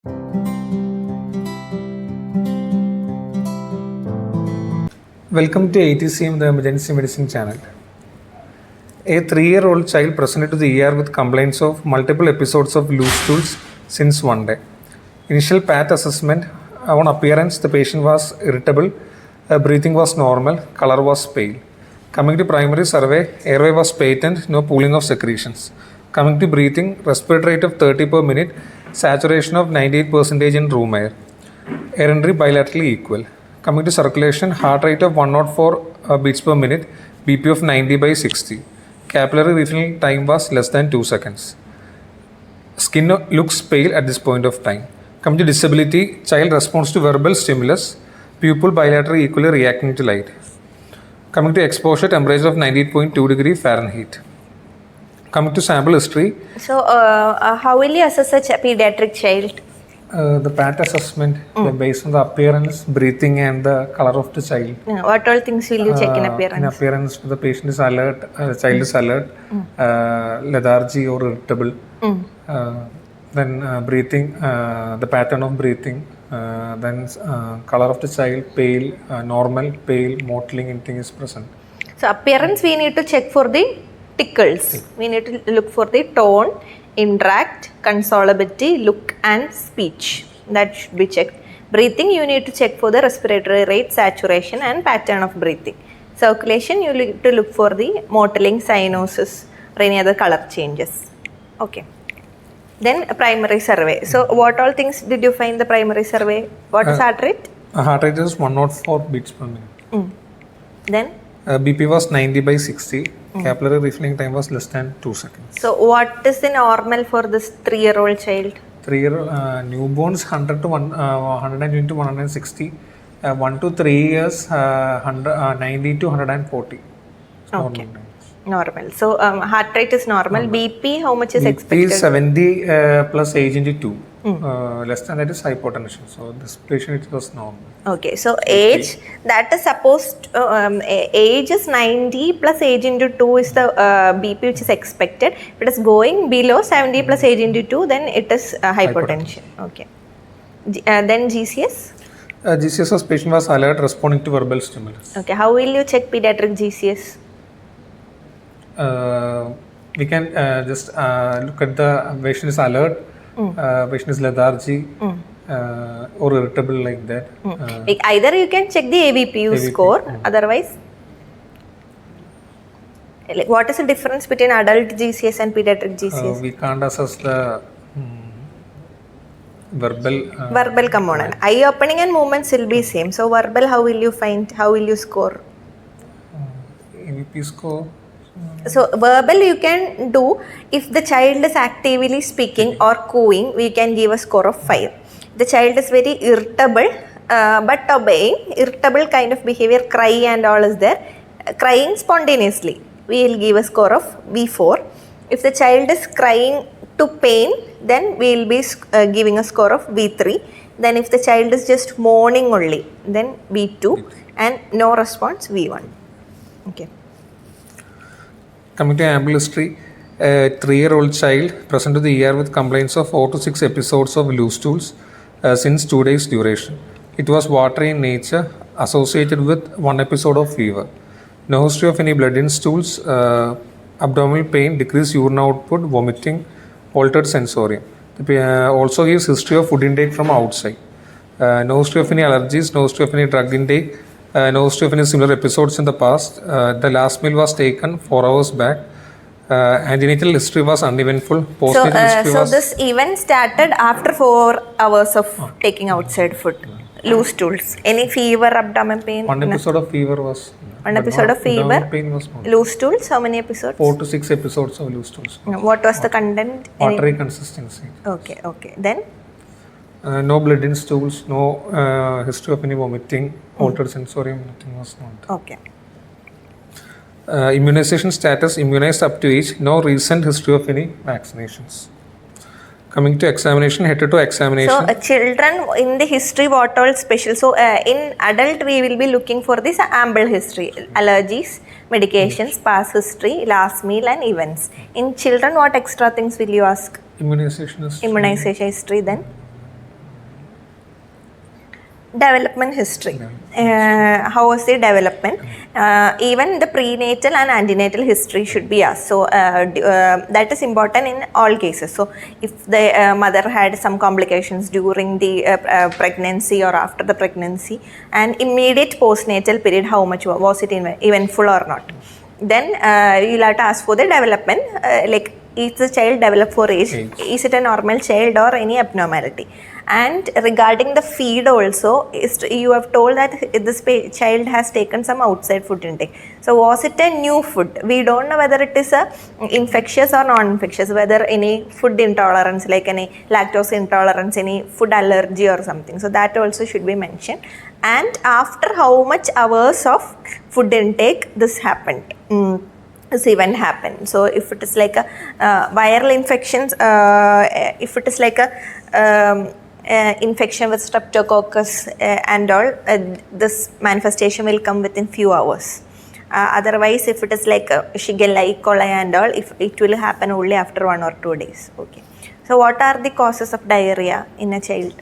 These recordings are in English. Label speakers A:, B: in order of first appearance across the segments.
A: Welcome to AETCM, the Emergency Medicine channel. A 3-year-old child presented to the ER with complaints of multiple episodes of loose stools since one day. Initial PAT assessment, on appearance, the patient was irritable, breathing was normal, color was pale. Coming to primary survey, airway was patent, no pooling of secretions. Coming to breathing, respiratory rate of 30 per minute, saturation of 98% in room air. Air entry bilaterally equal. Coming to circulation, heart rate of 104 beats per minute, BP of 90/60. Capillary refilling time was less than 2 seconds. Skin looks pale at this point of time. Coming to disability, child responds to verbal stimulus, pupil bilaterally equally reacting to light. Coming to exposure, temperature of 98.2 degree Fahrenheit. Coming to sample history.
B: So, how will you assess a pediatric child?
A: The PAT assessment based on the appearance, breathing, and the color of the child.
B: What all things will you check in appearance?
A: In appearance, the patient is alert, the child is alert, lethargy or irritable. Then breathing, the pattern of breathing. Then color of the child, pale, normal, pale, mottling, anything is present.
B: So, appearance we need to check for the tickles. We need to look for the tone, interact, consolability, look and speech. That should be checked. Breathing, you need to check for the respiratory rate, saturation and pattern of breathing. Circulation, you need to look for the mottling, cyanosis or any other color changes. Okay. Then primary survey. So what all things did you find the primary survey? What is heart rate?
A: Heart rate is 104 beats per minute.
B: Then?
A: BP was 90/60. Capillary refilling time was less than 2 seconds.
B: So what is the normal for this 3-year-old child?
A: 3-year newborns 100 to 120 to 160. 1 to 3 years 90 to 140.
B: Okay. Normal. So heart rate is normal. BP, how much is expected?
A: BP is 70 plus age into 2. Less than that is hypotension. So this patient it was normal.
B: Okay. So age, that is supposed, age is 90 plus age into 2 is the BP which is expected. If it is going below 70 plus age into 2, then it is hypotension. Okay. Then GCS?
A: GCS was patient was alert, responding to verbal stimulus.
B: Okay. How will you check pediatric GCS?
A: We can just look at the patient is alert, patient is lethargy or irritable like that.
B: Either you can check the ABPU score, otherwise, like, what is the difference between adult GCS and pediatric GCS?
A: We can't assess the
B: verbal component. Eye opening and movements will be same. So verbal, how will you find? How will you score?
A: ABP score.
B: So verbal you can do if the child is actively speaking or cooing, we can give a score of 5. The child is very irritable but obeying, irritable kind of behavior, cry and all is there, crying spontaneously, we will give a score of V4. If the child is crying to pain, then we will be giving a score of V3. Then if the child is just moaning only, then V2 and no response, V1. Okay.
A: Coming to ample history, a 3-year-old child present to the ER with complaints of 4 to 6 episodes of loose stools since 2 days duration. It was watery in nature, associated with 1 episode of fever. No history of any blood in stools, abdominal pain, decreased urine output, vomiting, altered sensorium. Also gives history of food intake from outside. No history of any allergies, no history of any drug intake. No history of any similar episodes in the past. The last meal was taken 4 hours back. Antenatal history was uneventful.
B: So this event started after 4 hours of taking outside food. Loose stools. Any fever, abdomen pain?
A: 1 episode of fever was.
B: 1 episode of fever.
A: Pain was not.
B: Loose stools. How many episodes?
A: 4 to 6 episodes of loose stools.
B: What was the content?
A: Watery consistency.
B: Okay. Okay. Then.
A: No blood in stools, no history of any vomiting, altered sensorium, nothing was not.
B: Okay.
A: Immunization status, immunized up to age, no recent history of any vaccinations. Coming to examination, headed to examination.
B: So, children in the history, what all special? So, in adult, we will be looking for this ample history, allergies, medications, past history, last meal, and events. In children, what extra things will you ask?
A: Immunization history.
B: Immunization history, then? Development history. How was the development? Even the prenatal and antenatal history should be asked. So that is important in all cases. So if the mother had some complications during the pregnancy or after the pregnancy, and immediate postnatal period, how much was it eventful or not? Then you'll have to ask for the development, like is the child developed for age? Is it a normal child or any abnormality? And regarding the feed also, you have told that this child has taken some outside food intake. So was it a new food? We don't know whether it is a infectious or non-infectious, whether any food intolerance, like any lactose intolerance, any food allergy or something. So that also should be mentioned. And after how much hours of food intake this happened? This event happened. So if it is like a viral infections, if it is like a infection with streptococcus and all, this manifestation will come within few hours. Otherwise, if it is like Shigella, E. coli and all, if it will happen only after 1 or 2 days. Okay. So what are the causes of diarrhea in a child?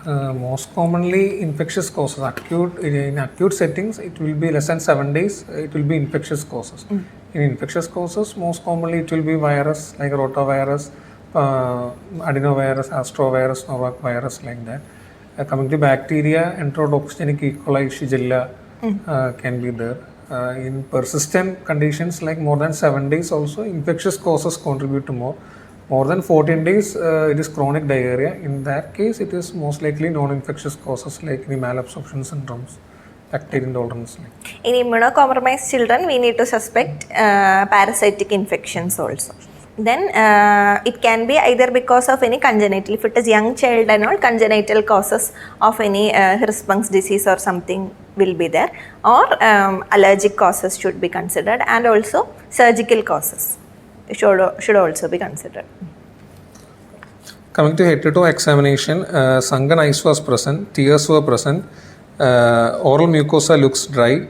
A: Most commonly infectious causes. In acute settings, it will be less than 7 days. It will be infectious causes. In infectious causes, most commonly it will be virus like rotavirus, adenovirus, astrovirus, novak virus, like that. Coming to bacteria, enterotoxigenic E. coli, Shigella can be there. In persistent conditions like more than 7 days also, infectious causes contribute to more. More than 14 days, it is chronic diarrhea. In that case, it is most likely non-infectious causes like the malabsorption syndromes, bacterial intolerance.
B: In immunocompromised children, we need to suspect parasitic infections also. Then it can be either because of any congenital, if it is young child and all, congenital causes of any Hirschsprung's disease or something will be there, or allergic causes should be considered, and also surgical causes should also be considered.
A: Coming to head-to-toe examination, sunken eyes was present, tears were present, oral mucosa looks dry,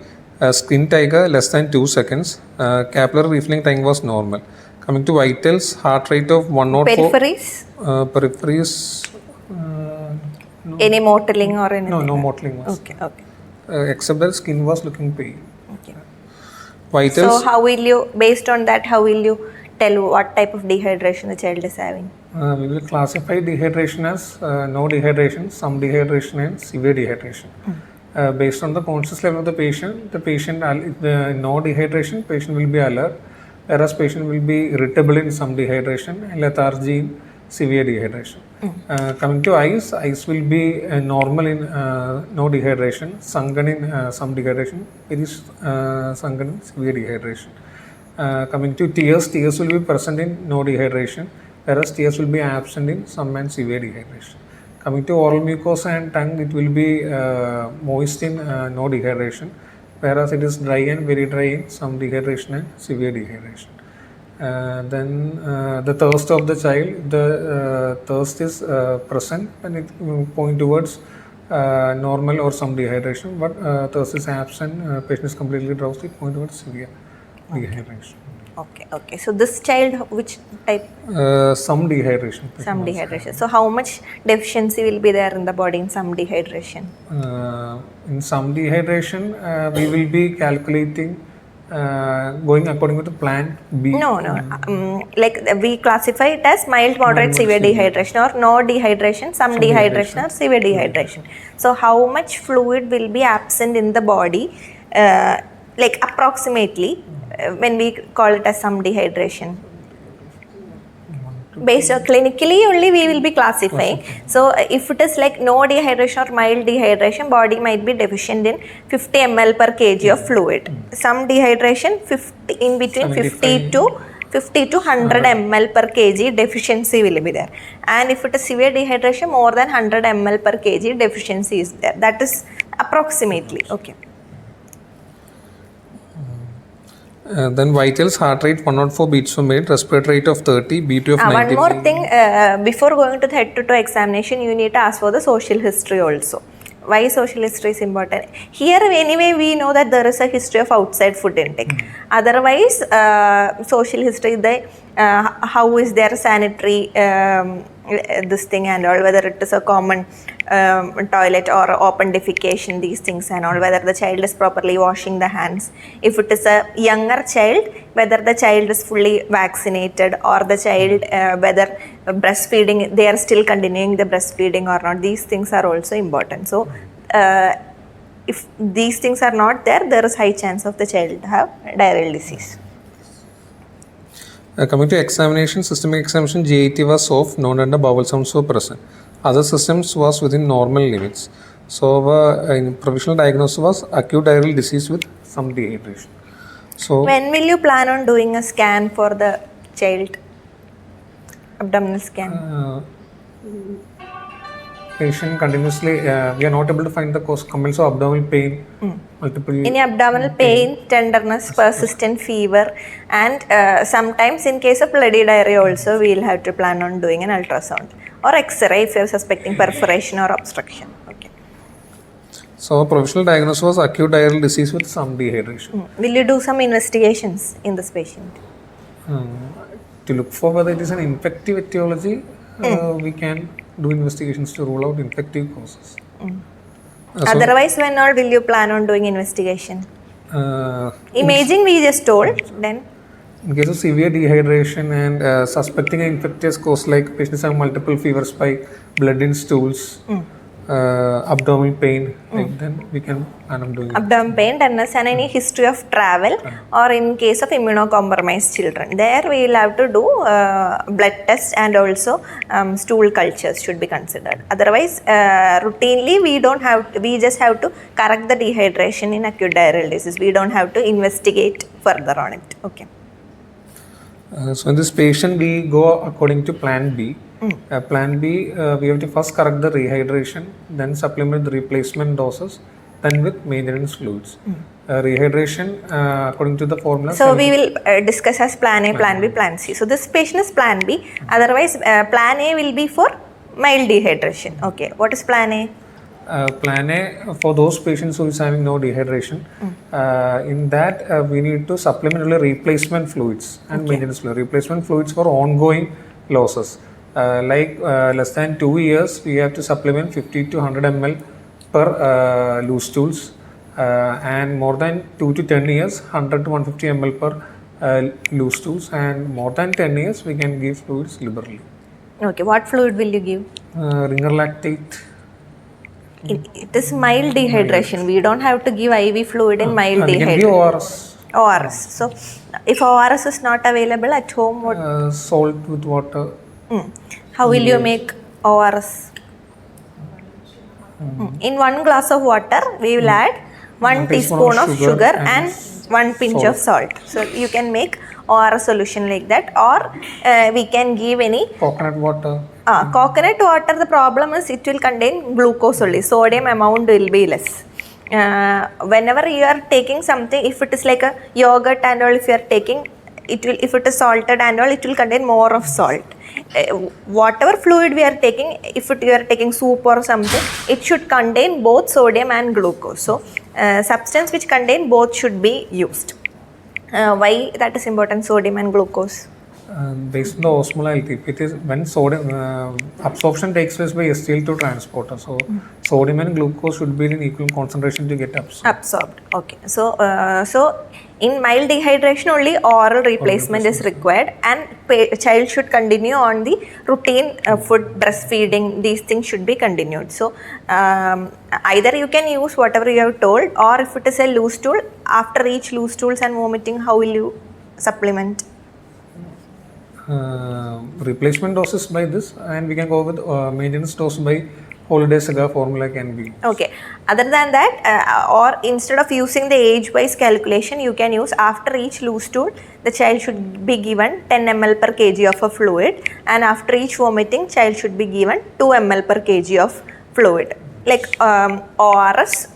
A: skin tiger less than 2 seconds, capillary refilling time was normal. Coming to vitals, heart rate of 104.
B: Peripheries?
A: Peripheries.
B: No. Any mottling or anything?
A: No mottling was.
B: Okay.
A: Except that skin was looking pale.
B: Okay.
A: Vitals.
B: So how will you, based on that, how will you tell what type of dehydration the child is having?
A: We will classify dehydration as no dehydration, some dehydration, and severe dehydration. Based on the conscious level of the patient, no dehydration, patient will be alert, whereas patient will be irritable in some dehydration and lethargy in severe dehydration. Coming to eyes will be normal in no dehydration, sunken in some dehydration, it is sunken in severe dehydration. Coming to tears will be present in no dehydration, whereas tears will be absent in some and severe dehydration. Coming to oral mucosa and tongue, it will be moist in no dehydration, whereas it is dry and very dry in some dehydration and severe dehydration. Then the thirst of the child, the thirst is present and it point towards normal or some dehydration, but thirst is absent, patient is completely drowsy, point towards severe dehydration.
B: Okay. So this child, which type?
A: Some dehydration.
B: Some dehydration. So how much deficiency will be there in the body in some dehydration?
A: In some dehydration, we will be calculating going according to the plan B.
B: No. Like we classify it as mild, moderate, severe dehydration, or no dehydration, some dehydration, or severe dehydration. So how much fluid will be absent in the body, like approximately, when we call it as some dehydration? Based on clinically only we will be classifying. So if it is like no dehydration or mild dehydration, body might be deficient in 50 ml per kg of fluid. Some dehydration, 50 in between 50 to 100 ml per kg deficiency will be there. And if it is severe dehydration, more than 100 ml per kg deficiency is there. That is approximately. Okay.
A: Then vitals, heart rate 104 beats per minute, respiratory rate of 30, BT of 90.
B: One more thing, before going to the head-to-toe examination, you need to ask for the social history also. Why social history is important? Here anyway we know that there is a history of outside food intake. Otherwise, social history, how is their sanitary this thing and all, whether it is a common toilet or open defecation, these things and all, whether the child is properly washing the hands. If it is a younger child, whether the child is fully vaccinated, or the child whether breastfeeding, they are still continuing the breastfeeding or not, these things are also important. So if these things are not there, there is high chance of the child to have diarrheal disease.
A: Coming to examination, systemic examination, GIT was soft, no tender bowel sounds were present. Other systems was within normal limits. So in provisional diagnosis was acute diarrheal disease with some dehydration. So
B: When will you plan on doing a scan for the child? Abdominal scan.
A: Patient continuously, we are not able to find the cause, complaints of abdominal pain, multiple.
B: Any abdominal pain, tenderness, persistent fever, and sometimes in case of bloody diarrhea also, we will have to plan on doing an ultrasound or X-ray if you are suspecting perforation or obstruction. Okay.
A: So provisional diagnosis was acute diarrheal disease with some dehydration.
B: Will you do some investigations in this patient?
A: To look for whether it is an infective etiology, we can do investigations to rule out infective causes.
B: Otherwise, when all will you plan on doing investigation? Imaging we just told. Then
A: in case of severe dehydration and suspecting an infectious cause, like patients have multiple fever spike, blood in stools, abdominal pain, like then we can plan on doing
B: abdomen pain, tenderness, and any history of travel, or in case of immunocompromised children, there we will have to do blood test and also stool cultures should be considered. Otherwise, routinely we just have to correct the dehydration in acute diarrheal disease. We don't have to investigate further on it. Okay.
A: So in this patient, we go according to plan B. Plan B, we have to first correct the rehydration, then supplement the replacement doses, then with maintenance fluids. Rehydration, according to the formula.
B: So we will discuss as plan A, plan B, plan C. So this patient is plan B. Otherwise, plan A will be for mild dehydration. Okay. What is plan A?
A: Plan A, for those patients who is having no dehydration, in that we need to supplement only replacement fluids and maintenance fluids. Replacement fluids for ongoing losses. Like less than 2 years, we have to supplement 50 to 100 ml per loose stools, and more than 2 to 10 years, 100 to 150 ml per loose stools, and more than 10 years, we can give fluids liberally.
B: Okay. What fluid will you give?
A: Ringer lactate.
B: It is mild dehydration. We don't have to give IV fluid in mild
A: We can give
B: dehydration.
A: ORS.
B: ORS. So if ORS is not available at home, what?
A: Salt with water.
B: How will you make ORS? In 1 glass of water, we will add 1 teaspoon of sugar and 1 pinch of salt. So you can make ORS solution like that, or we can give any
A: Coconut water.
B: coconut water. The problem is it will contain glucose only. Sodium amount will be less. Whenever you are taking something, if it is like a yogurt and all, if you are taking it will, if it is salted and all, it will contain more of salt. Whatever fluid we are taking, if you are taking soup or something, it should contain both sodium and glucose. So substance which contain both should be used. Why that is important, sodium and glucose?
A: Based on the osmolality, it is when sodium absorption takes place by SGL2 transporter. So sodium and glucose should be in equal concentration to get absorbed.
B: Okay. So in mild dehydration only oral replacement is required, and child should continue on the routine food, breastfeeding. These things should be continued. So either you can use whatever you have told, or if it is a loose stool, after each loose stools and vomiting, how will you supplement?
A: Replacement doses by this, and we can go with maintenance dose by holiday saga formula can be.
B: Okay. Other than that, or instead of using the age-wise calculation, you can use after each loose stool, the child should be given 10 ml per kg of a fluid, and after each vomiting, child should be given 2 ml per kg of fluid. Like ORS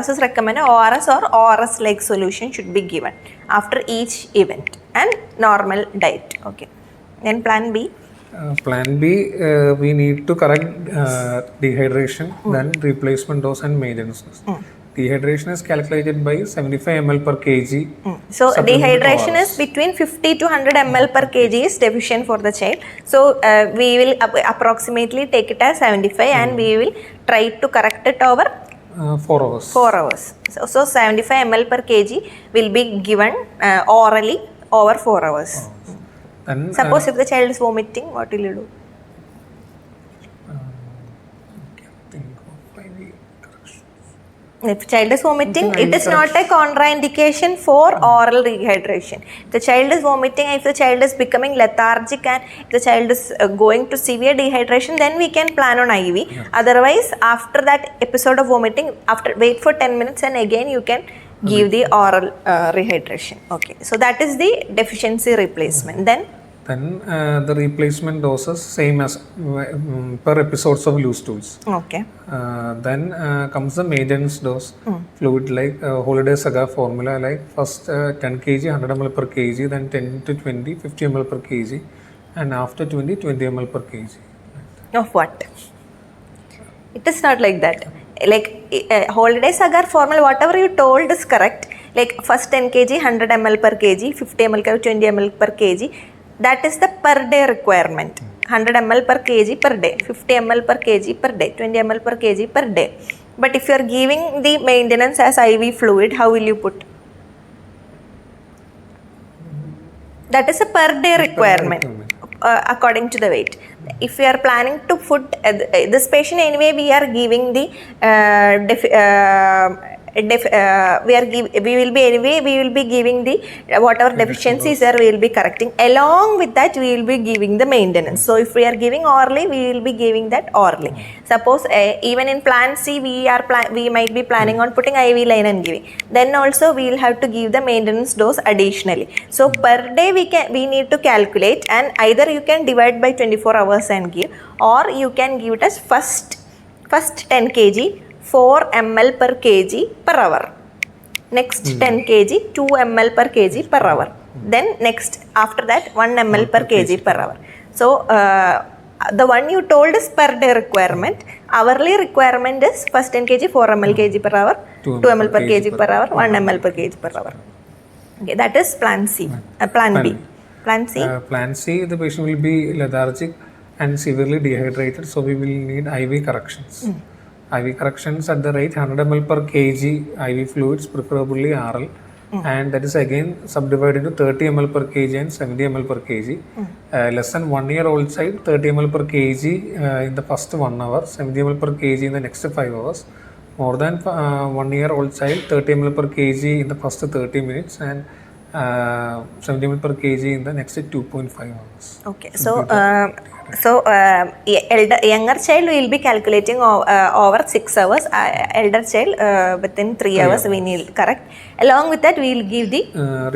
B: is recommended. ORS or ORS-like solution should be given after each event, and normal diet. Okay. Then plan B.
A: Plan B, we need to correct dehydration, then replacement dose and maintenance dose. Dehydration is calculated by 75 ml per kg.
B: So
A: supplement
B: dehydration
A: ORS.
B: is between 50 to 100 ml per kg is deficient for the child. So we will approximately take it as 75 and we will try to correct it over
A: 4 hours.
B: 4 hours. So 75 ml per kg will be given orally over 4 hours.
A: Then
B: Suppose if the child is vomiting, what will you do? If child is vomiting, it is not a contraindication for oral rehydration. If the child is vomiting, if the child is becoming lethargic and if the child is going to severe dehydration, then we can plan on IV. Otherwise, after that episode of vomiting, after wait for 10 minutes and again you can give the oral rehydration. Okay, so that is the deficiency replacement.
A: Then the replacement doses same as per episodes of loose stools.
B: Okay.
A: Then comes the maintenance dose fluid like holiday saga formula, like first 10 kg 100 ml per kg, then 10 to 20 50 ml per kg, and after 20 ml per kg.
B: Of what? It is not like that. Like holiday sagar formula, whatever you told is correct. Like first 10 kg 100 ml per kg, 50 ml 20 ml per kg. That is the per day requirement. 100 ml per kg per day, 50 ml per kg per day, 20 ml per kg per day. But if you are giving the maintenance as IV fluid, how will you put? That is a per day requirement according to the weight. If we are planning to put this patient anyway, we are giving the we will be giving the whatever deficiencies there, we will be correcting. Along with that, we will be giving the maintenance. So if we are giving orally, we will be giving that orally. Suppose even in plan C, we might be planning on putting IV line and giving. Then also we will have to give the maintenance dose additionally. So per day we need to calculate, and either you can divide by 24 hours and give, or you can give it as first 10 kg 4 ml per kg per hour. Next 10 kg 2 ml per kg per hour. Then next after that 1 ml per kg per hour. So the one you told is per day requirement. Hourly requirement is first 10 kg 4 ml kg per hour, 2 ml per kg per hour, 1 ml per kg per hour. Okay, that is plan C. Plan B. Plan C.
A: Plan C, the patient will be lethargic and severely dehydrated, so we will need IV corrections. IV corrections at the rate 100 ml per kg IV fluids, preferably oral, and that is again subdivided into 30 ml per kg and 70 ml per kg. Less than 1 year old child, 30 ml per kg in the first 1 hour, 70 ml per kg in the next 5 hours. More than 1 year old child, 30 ml per kg in the first 30 minutes and 70 ml per kg in the next 2.5 hours.
B: Okay, so younger child we will be calculating over 6 hours. Elder child within 3 hours we need correct. Along with that, we will give the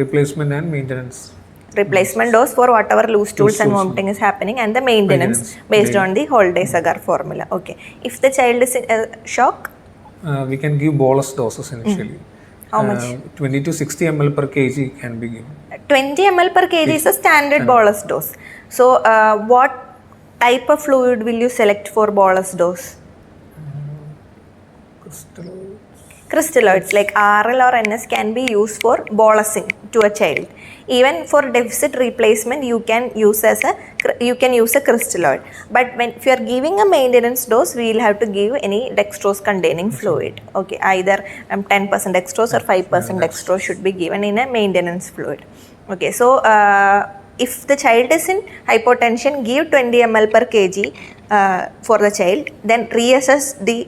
A: replacement and maintenance.
B: Replacement dose for whatever loose stools and vomiting is happening, and the maintenance based on the holiday sagar formula. Okay, if the child is in shock,
A: we can give bolus doses initially.
B: How much?
A: 20 to 60 ml per kg can be given.
B: 20 ml per kg is a standard bolus dose. So what type of fluid will you select for bolus dose? Crystalloids like RL or NS can be used for bolusing to a child. Even for deficit replacement, you can use a crystalloid. But if you are giving a maintenance dose, we will have to give any dextrose containing fluid. Okay, either 10% dextrose or 5% dextrose should be given in a maintenance fluid. Okay, so if the child is in hypotension, give 20 ml per kg for the child, then reassess the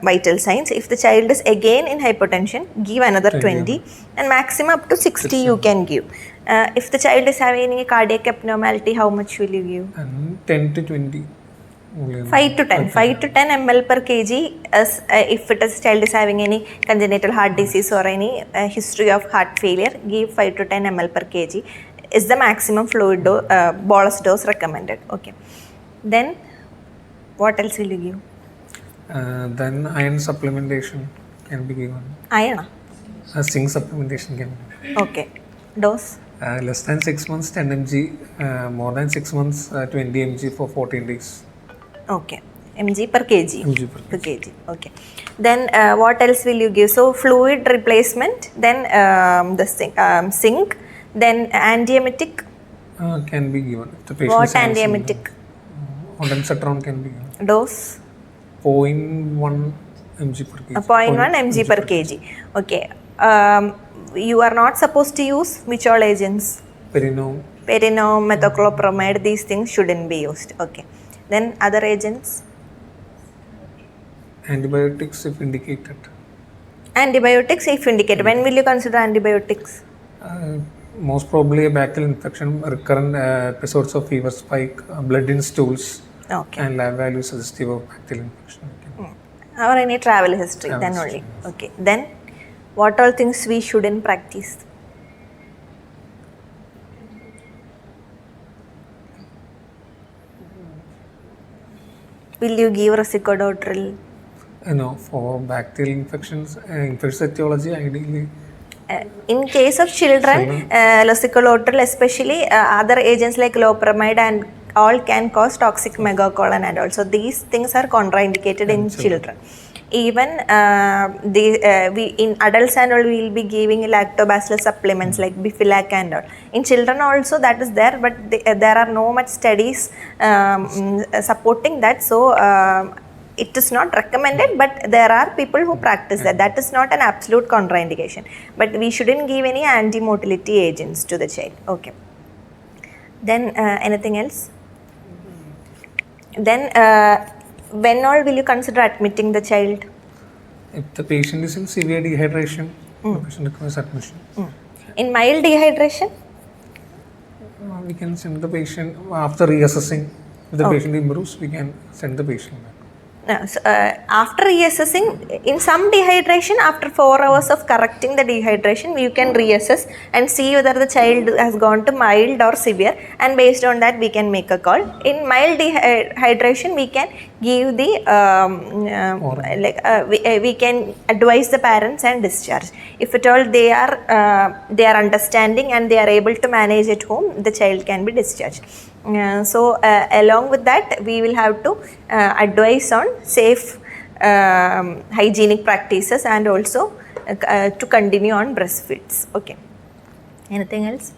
B: vital signs. If the child is again in hypotension, give another 20 and maximum up to 60 you can give. If the child is having any cardiac abnormality, how much will you give?
A: 10 to 20.
B: 5 to 10 ml per kg as if it is child is having any congenital heart disease or any history of heart failure, give 5 to 10 ml per kg is the maximum fluid bolus dose recommended. Okay, then what else will you give?
A: Then iron supplementation can be given.
B: Iron?
A: Zinc supplementation can be given.
B: Okay, dose?
A: Less than 6 months 10 mg, more than 6 months 20 mg for 14 days.
B: Okay, mg per kg.
A: mg per
B: per kg. Okay. Then what else will you give? So fluid replacement, then the zinc, then antiemetic.
A: Can be given. If the patient
B: What
A: is having
B: antiemetic?
A: ondansetron can be given.
B: Dose?
A: 0.1 mg per kg.
B: 0.1 mg per kg. Okay. You are not supposed to use which all agents? Perinom, metoclopramide, these things shouldn't be used. Okay. Then other agents?
A: Antibiotics if indicated.
B: Antibiotics if indicated. When will you consider antibiotics?
A: Most probably a bacterial infection, recurrent episodes of fever spike, blood in stools,
B: Okay.
A: and lab values suggestive of bacterial infection.
B: Or any travel history,
A: Travel
B: then
A: history,
B: only. Okay. Then what all things we shouldn't practice? Will you give resicodotril?
A: For bacterial infections, infectious etiology ideally.
B: In case of children, resicodotril, especially other agents like loperamide and all can cause toxic megacolon and also these things are contraindicated in children. Even we in adults and all we will be giving lactobacillus supplements like Bifilac and all. In children also that is there, but there are no much studies supporting that. So it is not recommended, but there are people who practice that. That is not an absolute contraindication. But we shouldn't give any anti-motility agents to the child. Okay. Then anything else? Then when all will you consider admitting the child?
A: If the patient is in severe dehydration, the patient requires admission.
B: In mild dehydration?
A: We can send the patient after reassessing. If the patient improves, we can send the patient back.
B: So, after reassessing, in some dehydration, after 4 hours of correcting the dehydration, you can reassess and see whether the child has gone to mild or severe, and based on that we can make a call. In mild dehydration, we can give the we can advise the parents and discharge. If at all they are understanding and they are able to manage at home, the child can be discharged. So along with that, we will have to advise on safe hygienic practices and also to continue on breastfeeds. Okay. Anything else?